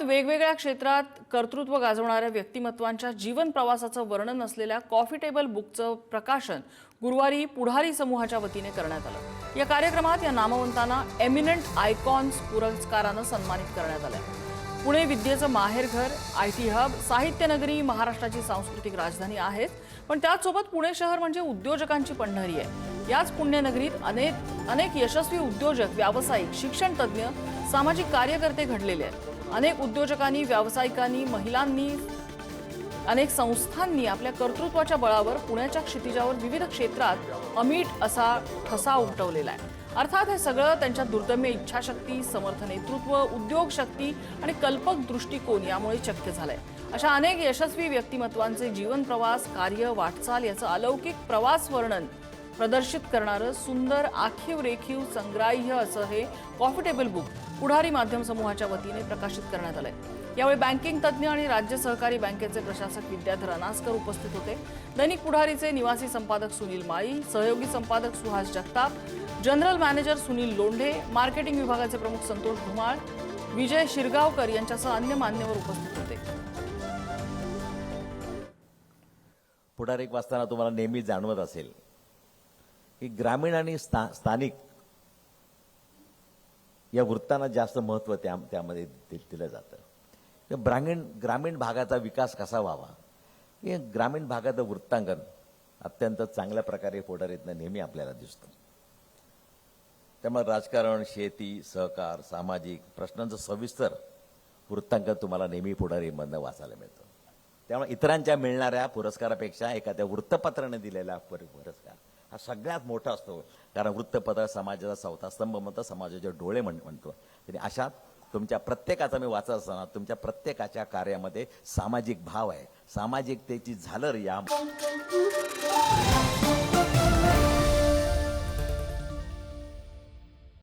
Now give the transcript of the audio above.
जगात वेगवेगळ्या क्षेत्रात कर्तृत्व गाजवणाऱ्या व्यक्तिमत्वांच्या जीवन प्रवासाचं वर्णन असलेल्या कॉफी टेबल बुकचं प्रकाशन गुरुवारी पुढारी समूहाच्या वतीने करण्यात आलं। या कार्यक्रमात या नामवंतांना एमिनंट आयकॉन्स पुरस्कारानं सन्मानित करण्यात आलं। पुणे विद्येचं माहेरघर, आयटी हब, साहित्य नगरी, महाराष्ट्राची सांस्कृतिक राजधानी आहेत, पण त्याचसोबत पुणे शहर म्हणजे उद्योजकांची पंढरी आहे। याच पुण्यनगरीत अनेक यशस्वी उद्योजक, व्यावसायिक, शिक्षण तज्ज्ञ, सामाजिक कार्यकर्ते घडलेले आहेत। अनेक उद्योजकांनी, व्यावसायिकांनी, महिलांनी, अनेक संस्थांनी आपल्या कर्तृत्वाच्या बळावर पुण्याच्या क्षितिजावर विविध क्षेत्रात अमीट असा ठसा उमटवलेला आहे। अर्थात हे सगळं त्यांच्या दुर्दम्य इच्छाशक्ती, समर्थ नेतृत्व, उद्योग शक्ती आणि कल्पक दृष्टिकोन यामुळे शक्य झालंय। अशा अनेक यशस्वी व्यक्तिमत्वांचे जीवन प्रवास, कार्य, वाटचाल याचं अलौकिक प्रवास वर्णन प्रदर्शित करणारं सुंदर आखीव रेखीव संग्राह्य असं हे कॉफी टेबल बुक पुढारी माध्यम समूहाच्या वतीने प्रकाशित करण्यात आलंय। यावेळी बँकिंग तज्ज्ञ आणि राज्य सहकारी बँकेचे प्रशासक विद्याधर अनासकर उपस्थित होते। दैनिक पुढारीचे निवासी संपादक सुनील माळी, सहयोगी संपादक Suhas Jagtap, general manager Sunil Londhe, marketing विभागाचे प्रमुख संतोष धुमाळ, विजय शिरगावकर यांच्यासह अन्य मान्यवर उपस्थित होते। पुढारीक वाचताना तुम्हाला नेहमी जाणवत असेल की ग्रामीण आणि स्थानिक या वृत्तांना जास्त महत्त्व त्यामध्ये दिलं जातं। ग्रामीण भागाचा विकास कसा व्हावा हे ग्रामीण भागाचं वृत्तांकन अत्यंत चांगल्या प्रकारे पुढारीतनं नेहमी आपल्याला दिसतं। त्यामुळे राजकारण, शेती, सहकार, सामाजिक प्रश्नांचं सविस्तर वृत्तांकन तुम्हाला नेहमी पुढारीमधनं वाचायला मिळतं। त्यामुळे इतरांच्या मिळणाऱ्या पुरस्कारापेक्षा एखाद्या वृत्तपत्राने दिलेला पुरस्कार हा सगळ्यात मोठा असतो, कारण वृत्तपत्र समाजाचा चौथा स्तंभ म्हणतो, समाजाचे डोळे म्हणतो। तरी अशा तुमच्या प्रत्येकाचा मी वाचत असताना तुमच्या प्रत्येकाच्या कार्यामध्ये सामाजिक भाव आहे, सामाजिकतेची झालर या